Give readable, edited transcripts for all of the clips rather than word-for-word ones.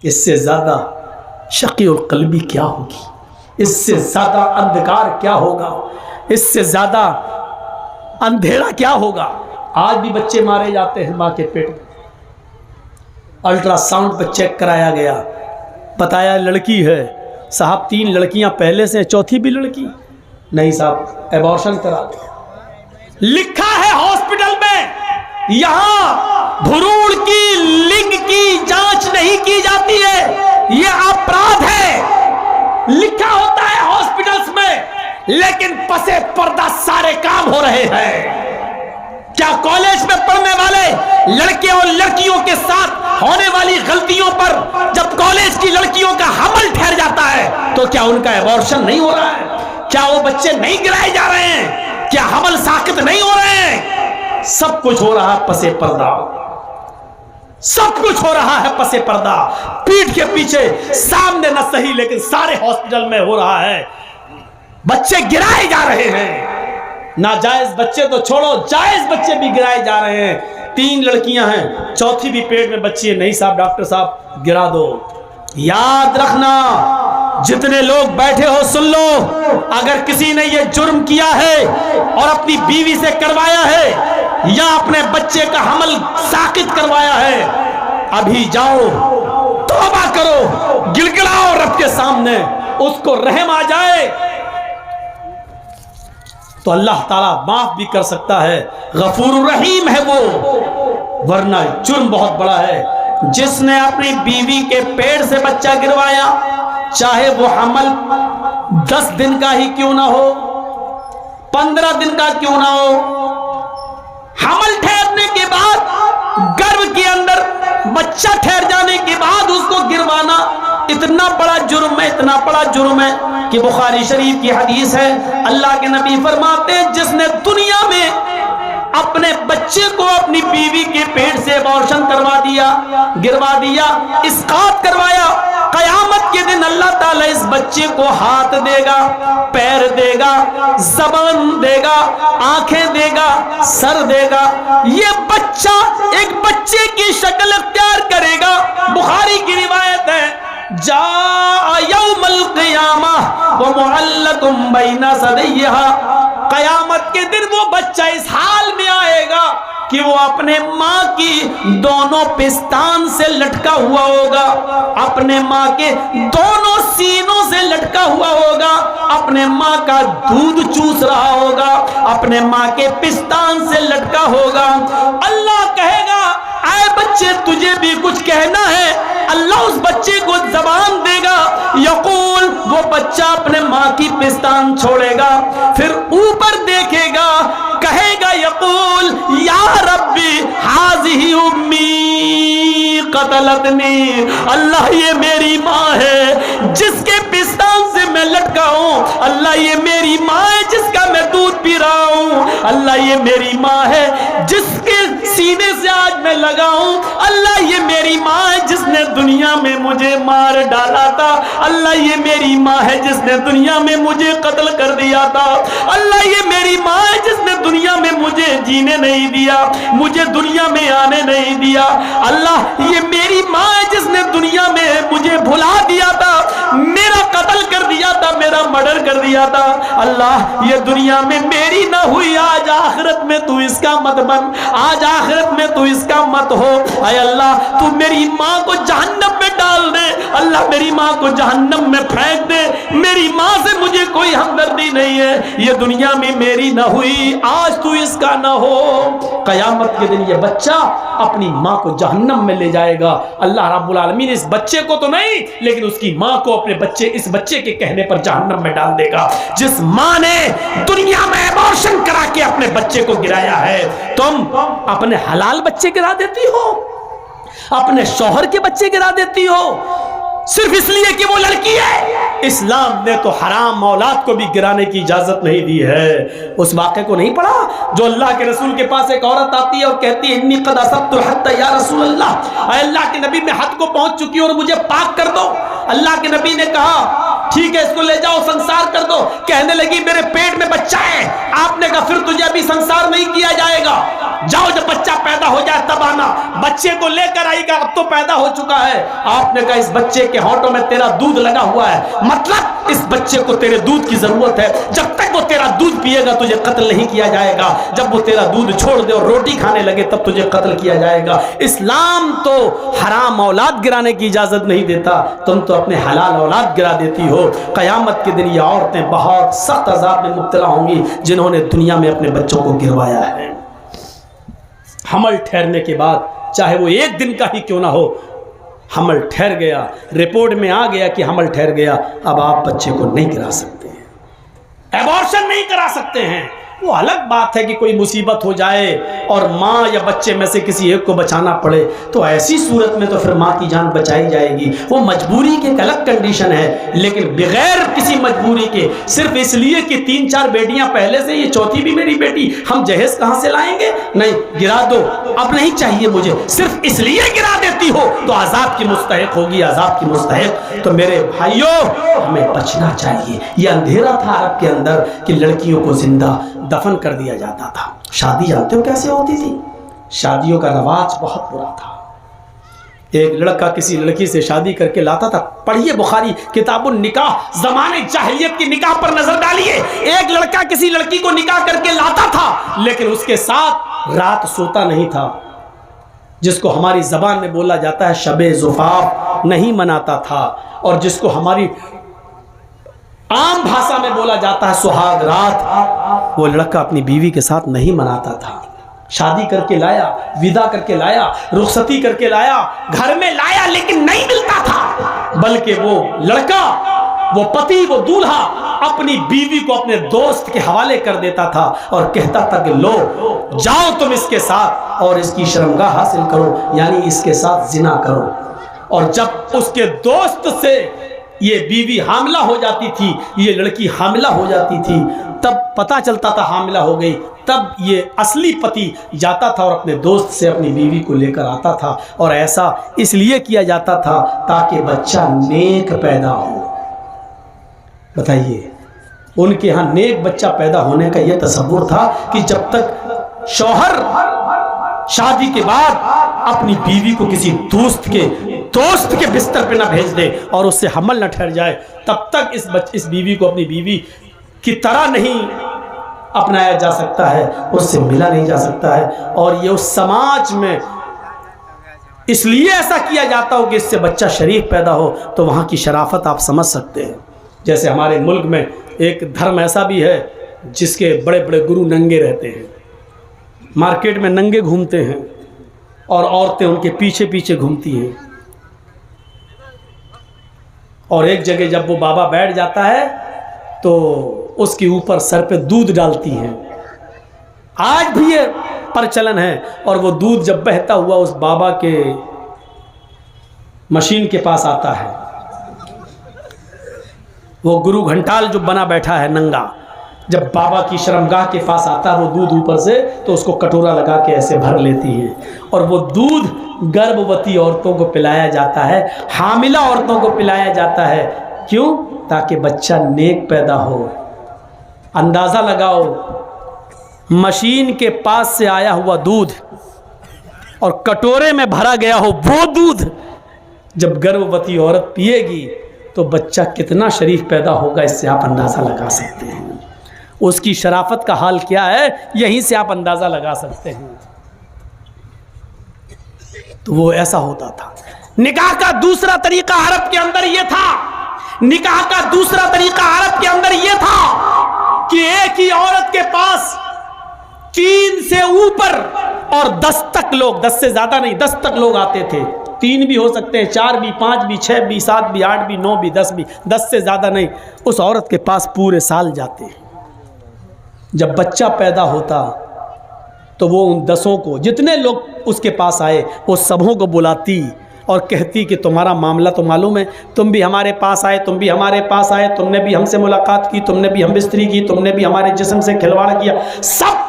اس سے زیادہ شقی القلبی کیا ہوگی؟ اس سے زیادہ اندھکار کیا ہوگا؟ اس سے زیادہ اندھیرا کیا ہوگا؟ آج بھی بچے مارے جاتے ہیں ماں کے پیٹ میں. الٹرا ساؤنڈ پہ چیک کرایا گیا، بتایا لڑکی ہے. صاحب 3 لڑکیاں پہلے سے، چوتھی بھی لڑکی. نہیں صاحب ایبارشن کرا دیا. لکھا ہے ہاسپٹل میں یہاں بھروڑ کی لنگ کی جانچ نہیں کی جاتی ہے، یہ اپرادھ ہے. لکھا ہوتا ہے ہاسپٹلز میں، لیکن پسے پردہ سارے کام ہو رہے ہیں. کیا کالج میں پڑھنے والے لڑکے اور لڑکیوں کے ساتھ ہونے والی غلطیوں پر جب کالج کی لڑکیوں کا حمل ٹھہر جاتا ہے تو کیا ان کا ایبارشن نہیں ہو رہا ہے؟ کیا وہ بچے نہیں گرائے جا رہے ہیں؟ کیا حمل ساقط نہیں ہو رہے ہیں؟ سب کچھ ہو رہا ہے پسے پردہ، سب کچھ ہو رہا ہے پسے پردہ. پیٹھ کے پیچھے، سامنے نہ صحیح لیکن سارے ہاسپٹل میں ہو رہا ہے. بچے گرائے جا رہے ہیں. ناجائز بچے تو چھوڑو، جائز بچے بھی گرائے جا رہے ہیں. 3 لڑکیاں ہیں، چوتھی بھی پیٹ میں بچی ہے. نہیں صاحب ڈاکٹر صاحب گرا دو. یاد رکھنا، جتنے لوگ بیٹھے ہو سن لو، اگر کسی نے یہ جرم کیا ہے اور اپنی بیوی سے کروایا ہے یا اپنے بچے کا حمل ساقط کروایا ہے، ابھی جاؤ توبہ کرو، گڑ گڑاؤ رب کے سامنے. اس کو رحم آ جائے تو اللہ تعالیٰ معاف بھی کر سکتا ہے. غفور الرحیم ہے وہ. ورنہ جرم بہت بڑا ہے. جس نے اپنی بیوی کے پیٹ سے بچہ گروایا، چاہے وہ حمل 10 دن کا ہی کیوں نہ ہو، 15 دن کا کیوں نہ ہو، حمل ٹھہرنے کے بعد گرب کے اندر بچہ ٹھہر جانے کے بعد اس کو گروانا اتنا بڑا جرم ہے، اتنا بڑا جرم ہے کہ بخاری شریف کی حدیث ہے، اللہ کے نبی فرماتے ہیں جس نے دنیا میں اپنے بچے کو اپنی بیوی کے پیٹ سے ابارشن کروا دیا، گروا دیا، اسقاط کروایا، قیامت کے دن اللہ تعالیٰ اس بچے کو ہاتھ دے گا، پیر دے گا، زبان دے گا، آنکھیں دے گا، سر دے گا. یہ بچہ ایک بچے کی شکل اختیار کرے گا. بخاری کی روایت ہے، جاء یوم القیامہ ومعلق بین ثدیہا، قیامت کے دن وہ بچہ اس حال میں آئے گا کہ وہ اپنے ماں کی دونوں پستان سے لٹکا ہوا ہوگا، اپنے ماں کے دونوں سینوں سے لٹکا ہوا ہوگا، اپنے ماں کا دودھ چوس رہا ہوگا، اپنے ماں کے پستان سے لٹکا ہوگا. اللہ کہے گا اے بچے تجھے بھی کچھ کہنا ہے. اللہ اس بچے کو زبان دے گا. یقول، وہ بچہ اپنے ماں کی پستان چھوڑے گا، پھر اوپر دیکھے گا، کہے گا یقول یا ربی ہذہ امی قتلتنی، اللہ یہ میری ماں ہے جس کے پستان سے میں لٹکا ہوں، اللہ یہ میری ماں ہے جس کا میں دودھ پی رہا ہوں، اللہ یہ میری ماں ہے جس کے سینے سے آج میں لگا ہوں، اللہ یہ میری ماں ہے جس نے دنیا میں مجھے مار ڈالا تھا، اللہ یہ میری ماں ہے جس نے دنیا میں مجھے قتل کر دیا تھا، اللہ یہ میری ماں ہے جس نے دنیا میں مجھے جینے نہیں دیا، مجھے دنیا میں آنے نہیں دیا، اللہ یہ میری ماں ہے جس نے دنیا میں مجھے بھلا دیا تھا، میرا قتل کر دیا تھا، میرا مرڈر کر دیا تھا، اللہ یہ دنیا میں میری نہ ہوئی، آج آخرت میں تو اس کا مت بن، آج آخرت میں تو اس کا مت ہو. اے اللہ تو میری ماں کو جہنم میں ڈال دے، اللہ میری ماں کو جہنم میں پھینک دے، میری ماں سے مجھے کوئی ہمدردی نہیں ہے، یہ دنیا میں میری نہ ہوئی، آج تو اس کا نہ ہو. قیامت کے دن یہ بچہ اپنی ماں کو جہنم میں لے جائے گا. اللہ رب العالمین اس بچے کو تو نہیں لیکن اس کی ماں کو اپنے بچے، اس بچے کے کہنے پر جہنم میں ڈال دے گا. جس ماں نے دنیا میں ابارشن کرا کے اپنے بچے کو گرایا ہے، تم اپنے حلال بچے گرا دیتی ہو، اپنے شوہر کے بچے گرا دیتی ہو صرف اس لیے کہ وہ لڑکی ہے. اسلام نے تو حرام اولاد کو بھی گرانے کی اجازت نہیں دی ہے. اس واقعے کو نہیں پڑھا جو اللہ کے رسول کے پاس ایک عورت آتی ہے اور کہتی ہے انی قد اصبت الحد یا رسول اللہ، اے اللہ کے نبی میں حد کو پہنچ چکی ہوں اور مجھے پاک کر دو. اللہ کے نبی نے کہا ٹھیک ہے اس کو لے جاؤ سنسار کر دو. کہنے لگی میرے پیٹ میں بچہ ہے. آپ نے کہا پھر تجھے ابھی سنسار نہیں کیا جائے گا, جاؤ جب بچہ پیدا ہو جائے تب آنا. بچے کو لے کر آئی گا, اب تو پیدا ہو چکا ہے. آپ نے کہا اس بچے کے ہونٹوں میں تیرا دودھ لگا ہوا ہے, مطلب اس بچے کو تیرے دودھ کی ضرورت ہے. جب تک وہ تیرا دودھ پیے گا تجھے قتل نہیں کیا جائے گا. جب وہ تیرا دودھ چھوڑ دے اور روٹی کھانے لگے تب تجھے قتل کیا جائے گا. اسلام تو حرام اولاد گرانے کی اجازت نہیں دیتا, تم تو اپنے حلال اولاد گرا دیتی ہو. قیامت کے دن یہ عورتیں بہت سخت عذاب میں مبتلا ہوں گی جنہوں نے دنیا میں اپنے بچوں کو گروایا ہے. حمل ٹھہرنے کے بعد چاہے وہ ایک دن کا ہی کیوں نہ ہو, حمل ٹھہر گیا, رپورٹ میں آ گیا کہ حمل ٹھہر گیا, اب آپ بچے کو نہیں گرا سکتے ہیں, ایبارشن نہیں کرا سکتے ہیں. وہ الگ بات ہے کہ کوئی مصیبت ہو جائے اور ماں یا بچے میں سے کسی ایک کو بچانا پڑے, تو ایسی صورت میں تو پھر ماں کی جان بچائی جائے گی. وہ مجبوری کی ایک الگ کنڈیشن ہے, لیکن بغیر کسی مجبوری کے صرف اس لیے کہ 3-4 بیٹیاں پہلے سے, یہ چوتھی بھی میری بیٹی, ہم جہیز کہاں سے لائیں گے, نہیں گرا دو, اب نہیں چاہیے مجھے, صرف اس لیے گرا دیتی ہو تو عذاب کی مستحق ہوگی, عذاب کی مستحق. تو میرے بھائیوں ہمیں بچنا چاہیے. یہ اندھیرا تھا عرب کے اندر کہ لڑکیوں کو زندہ دفن کر دیا جاتا تھا. شادی جانتے ہو کیسے ہوتی تھی؟ شادیوں کا رواج بہت برا تھا. ایک لڑکا کسی لڑکی سے شادی کر کے لاتا تھا. پڑھیے بخاری کتاب النکاح, زمانے جاہلیت کی نکاح پر نظر ڈالیے. ایک لڑکا کسی لڑکی کو نکاح کر کے لاتا تھا, لیکن اس کے ساتھ رات سوتا نہیں تھا, جس کو ہماری زبان میں بولا جاتا ہے شب زفاف نہیں مناتا تھا, اور جس کو ہماری عام بھاشا میں بولا جاتا ہے سہاگ رات, وہ لڑکا اپنی بیوی کے ساتھ نہیں مناتا تھا. شادی کر کے لایا, ودا کر کے لایا, رخصتی کر کے لایا, گھر میں لایا, لیکن نہیں ملتا تھا, بلکہ وہ لڑکا, وہ پتی, وہ دولہا اپنی بیوی کو اپنے دوست کے حوالے کر دیتا تھا اور کہتا تھا کہ لو جاؤ تم اس کے ساتھ اور اس کی شرمگاہ حاصل کرو, یعنی اس کے ساتھ زنا کرو. اور جب اس کے دوست سے یہ بیوی حاملہ ہو جاتی تھی, یہ لڑکی حاملہ ہو جاتی تھی, تب پتہ چلتا تھا حاملہ ہو گئی, تب یہ اصلی پتی جاتا تھا اور اپنے دوست سے اپنی بیوی کو لے کر آتا تھا. اور ایسا اس لیے کیا جاتا تھا تاکہ بچہ نیک پیدا ہو. بتائیے, ان کے ہاں نیک بچہ پیدا ہونے کا یہ تصور تھا کہ جب تک شوہر شادی کے بعد اپنی بیوی کو کسی دوست کے بستر پہ نہ بھیج دے اور اس سے حمل نہ ٹھہر جائے, تب تک اس بیوی کو اپنی بیوی کی طرح نہیں اپنایا جا سکتا ہے, اس سے ملا نہیں جا سکتا ہے. اور یہ اس سماج میں اس لیے ایسا کیا جاتا ہو کہ اس سے بچہ شریف پیدا ہو, تو وہاں کی شرافت آپ سمجھ سکتے ہیں. جیسے ہمارے ملک میں ایک دھرم ایسا بھی ہے جس کے بڑے بڑے گرو ننگے رہتے ہیں, مارکیٹ میں ننگے گھومتے ہیں اور عورتیں ان کے پیچھے پیچھے گھومتی ہیں. اور ایک جگہ جب وہ بابا بیٹھ جاتا ہے تو اس کے اوپر سر پہ دودھ ڈالتی ہیں. آج بھی یہ پرچلن ہے. اور وہ دودھ جب بہتا ہوا اس بابا کے مشین کے پاس آتا ہے, وہ گرو گھنٹال جو بنا بیٹھا ہے ننگا, جب بابا کی شرمگاہ کے پاس آتا ہے وہ دودھ اوپر سے, تو اس کو کٹورا لگا کے ایسے بھر لیتی ہیں. اور وہ دودھ گربھوتی عورتوں کو پلایا جاتا ہے, حاملہ عورتوں کو پلایا جاتا ہے. کیوں؟ تاکہ بچہ نیک پیدا ہو. اندازہ لگاؤ, مشین کے پاس سے آیا ہوا دودھ اور کٹورے میں بھرا گیا ہو وہ دودھ جب گربھوتی عورت پیے گی تو بچہ کتنا شریف پیدا ہوگا, اس سے آپ اندازہ لگا سکتے ہیں. اس کی شرافت کا حال کیا ہے یہیں سے آپ اندازہ لگا سکتے ہیں. تو وہ ایسا ہوتا تھا. نکاح کا دوسرا طریقہ عرب کے اندر یہ تھا, نکاح کا دوسرا طریقہ عرب کے اندر یہ تھا کہ ایک ہی عورت کے پاس 3 سے اوپر اور 10 تک لوگ, 10 سے زیادہ نہیں, 10 تک لوگ آتے تھے. 3 بھی ہو سکتے ہیں, 4 بھی, 5 بھی, 6 بھی, 7 بھی, 8 بھی, 9 بھی, 10 بھی, 10 سے زیادہ نہیں. اس عورت کے پاس پورے سال جاتے. جب بچہ پیدا ہوتا تو وہ ان 10 کو, جتنے لوگ اس کے پاس آئے, وہ سبوں کو بلاتی اور کہتی کہ تمہارا معاملہ تو معلوم ہے, تم بھی ہمارے پاس آئے, تم بھی ہمارے پاس آئے, تم نے بھی ہم سے ملاقات کی, تم نے بھی ہم بستری کی, تم نے بھی ہمارے جسم سے کھلواڑ کیا, سب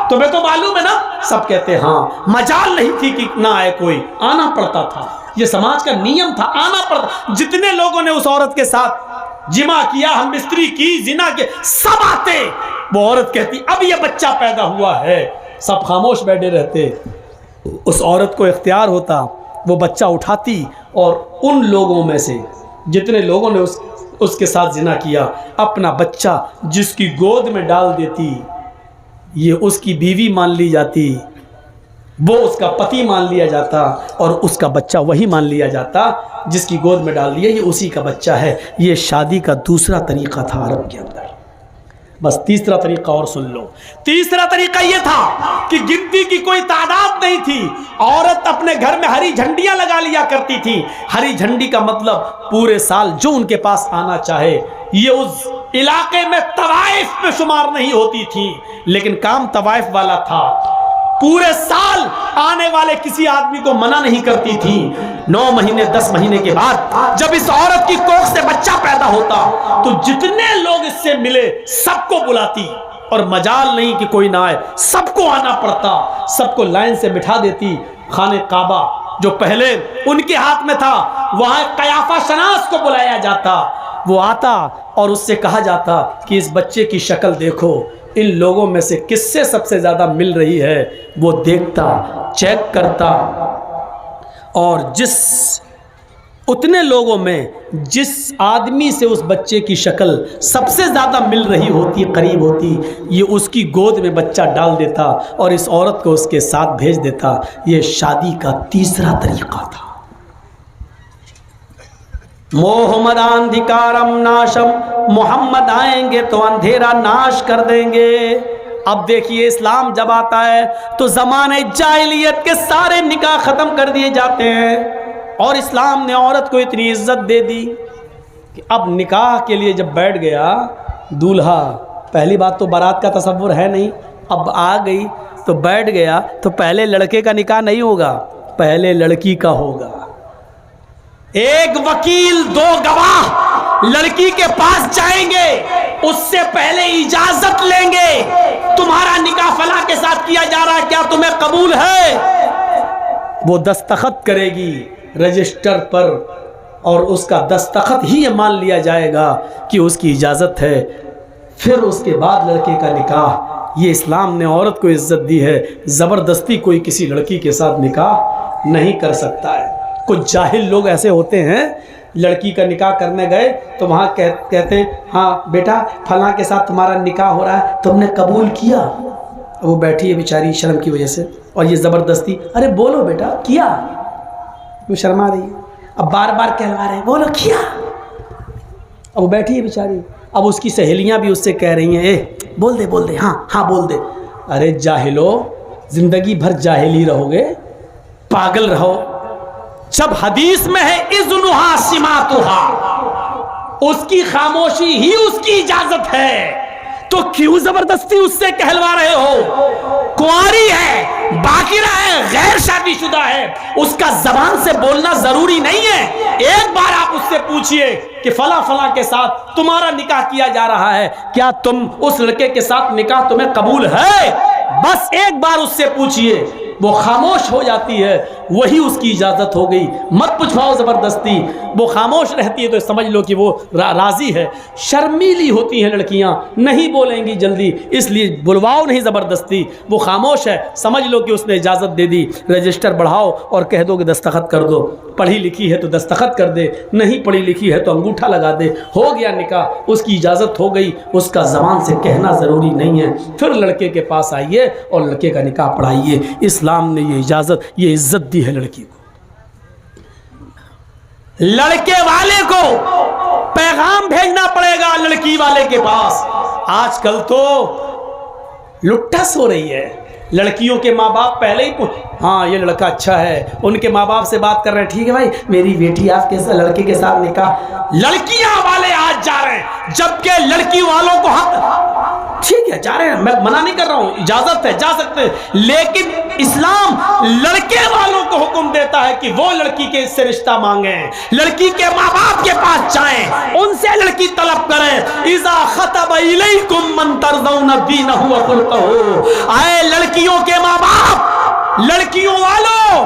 تمہیں تو معلوم ہے نا. سب کہتے ہاں. مجال نہیں تھی کہ نہ آئے کوئی, آنا پڑتا تھا. یہ سماج کا نیم تھا, آنا پڑتا. جتنے لوگوں نے اس عورت کے ساتھ جمع کیا، ہم بستری کی، زنا کے، سب آتے. وہ عورت کہتی اب یہ بچہ پیدا ہوا ہے، سب خاموش بیٹھے رہتے. اس عورت کو اختیار ہوتا، وہ بچہ اٹھاتی اور ان لوگوں میں سے جتنے لوگوں نے اس کے ساتھ زنا کیا، اپنا بچہ جس کی گود میں ڈال دیتی. یہ اس کی بیوی مان لی جاتی، وہ اس کا پتی مان لیا جاتا، اور اس کا بچہ وہی مان لیا جاتا جس کی گود میں ڈال دیا، یہ اسی کا بچہ ہے. یہ شادی کا دوسرا طریقہ تھا عرب کے اندر. بس تیسرا طریقہ اور سن لو. تیسرا طریقہ یہ تھا کہ گنتی کی کوئی تعداد نہیں تھی. عورت اپنے گھر میں ہری جھنڈیاں لگا لیا کرتی تھی. ہری جھنڈی کا مطلب پورے سال جو ان کے پاس آنا چاہے. یہ اس علاقے میں طوائف میں شمار نہیں ہوتی تھی، لیکن کام طوائف والا تھا. پورے سال آنے والے کسی آدمی کو منع نہیں کرتی تھی. 9 مہینے 10 مہینے کے بعد جب اس عورت کی کوکھ سے بچہ پیدا ہوتا تو جتنے لوگ اس سے ملے سب کو بلاتی، اور مجال نہیں کہ کوئی نہ آئے، سب کو آنا پڑتا. سب کو لائن سے بٹھا دیتی. خانہ کعبہ جو پہلے ان کے ہاتھ میں تھا، وہاں قیافہ شناس کو بلایا جاتا. وہ آتا اور اس سے کہا جاتا کہ اس بچے کی شکل دیکھو، ان لوگوں میں سے کس سے سب سے زیادہ مل رہی ہے. وہ دیکھتا، چیک کرتا، اور اتنے لوگوں میں جس آدمی سے اس بچے کی شکل سب سے زیادہ مل رہی ہوتی، قریب ہوتی، یہ اس کی گود میں بچہ ڈال دیتا اور اس عورت کو اس کے ساتھ بھیج دیتا. یہ شادی کا تیسرا طریقہ تھا. محمد اندھکارم ناشم، محمد آئیں گے تو اندھیرا ناش کر دیں گے. اب دیکھیے اسلام جب آتا ہے تو زمانے جاہلیت کے سارے نکاح ختم کر دیے جاتے ہیں، اور اسلام نے عورت کو اتنی عزت دے دی کہ اب نکاح کے لیے جب بیٹھ گیا دولہا، پہلی بات تو بارات کا تصور ہے نہیں، اب آ گئی تو بیٹھ گیا، تو پہلے لڑکے کا نکاح نہیں ہوگا، پہلے لڑکی کا ہوگا. ایک وکیل، 2 گواہ لڑکی کے پاس جائیں گے، اس سے پہلے اجازت لیں گے، تمہارا نکاح فلاں کے ساتھ کیا جا رہا ہے، کیا تمہیں قبول ہے؟ وہ دستخط کرے گی رجسٹر پر، اور اس کا دستخط ہی یہ مان لیا جائے گا کہ اس کی اجازت ہے. پھر اس کے بعد لڑکے کا نکاح. یہ اسلام نے عورت کو عزت دی ہے. زبردستی کوئی کسی لڑکی کے ساتھ نکاح نہیں کر سکتا ہے. کچھ جاہل لوگ ایسے ہوتے ہیں، لڑکی کا نکاح کرنے گئے تو وہاں کہتے ہیں ہاں بیٹا فلاں کے ساتھ تمہارا نکاح ہو رہا ہے، تم نے قبول کیا؟ وہ بیٹھی ہے بیچاری شرم کی وجہ سے، اور یہ زبردستی ارے بولو بیٹا کیا، وہ شرما رہی ہے. اب بار بار کہلوا رہے ہیں بولو کیا. اب وہ بیٹھی ہے بیچاری. اب اس کی سہیلیاں بھی اس سے کہہ رہی ہیں بول دے ہاں ہاں بول دے. ارے جاہلو، زندگی بھر جاہل ہی رہو گے، پاگل رہو. جب حدیث میں ہے اذنھا سماتھا، اس کی خاموشی ہی اس کی اجازت ہے، تو کیوں زبردستی اس سے کہلوا رہے ہو؟ کنواری ہے، باقرہ ہے، غیر شادی شدہ ہے، اس کا زبان سے بولنا ضروری نہیں ہے. ایک بار آپ اس سے پوچھئے کہ فلاں فلاں کے ساتھ تمہارا نکاح کیا جا رہا ہے، کیا تم اس لڑکے کے ساتھ نکاح تمہیں قبول ہے؟ بس ایک بار اس سے پوچھئے. وہ خاموش ہو جاتی ہے، وہی اس کی اجازت ہو گئی. مت پوچھواؤ زبردستی. وہ خاموش رہتی ہے تو سمجھ لو کہ وہ راضی ہے. شرمیلی ہوتی ہیں لڑکیاں، نہیں بولیں گی جلدی، اس لیے بلواؤ نہیں زبردستی. وہ خاموش ہے، سمجھ لو کہ اس نے اجازت دے دی. رجسٹر بڑھاؤ اور کہہ دو کہ دستخط کر دو. پڑھی لکھی ہے تو دستخط کر دے، نہیں پڑھی لکھی ہے تو انگوٹھا لگا دے. ہو گیا نکاح، اس کی اجازت ہو گئی. اس کا زبان سے کہنا ضروری نہیں ہے. پھر لڑکے کے پاس آئیے اور لڑکے کا نکاح پڑھائیے. اسلام نے یہ اجازت، یہ عزت دی ہے لڑکی کو. لڑکے والے کو پیغام بھیجنا پڑے گا لڑکی والے کے پاس. آج کل تو لٹا سو رہی ہے. لڑکیوں کے ماں باپ پہلے ہی ہاں یہ لڑکا اچھا ہے، ان کے ماں باپ سے بات کر رہے ہیں ٹھیک ہے بھائی میری بیٹی آپ کے لڑکے کے ساتھ نکاح. لڑکیاں والے آج جا رہے ہیں، جبکہ لڑکی والوں کو حق، ٹھیک ہے جا رہے ہیں، میں منع نہیں کر رہا ہوں، اجازت ہے جا سکتے ہیں، لیکن اسلام لڑکے والوں کو حکم دیتا ہے کہ وہ لڑکی کے سے رشتہ مانگیں، لڑکی کے ماں باپ کے پاس جائیں، ان سے لڑکی طلب کریں. اذا خطب الیکم من ترضون دینہ وخلقہ. اے لڑکیوں کے ماں باپ، لڑکیوں والوں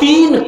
3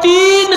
3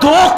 2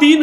3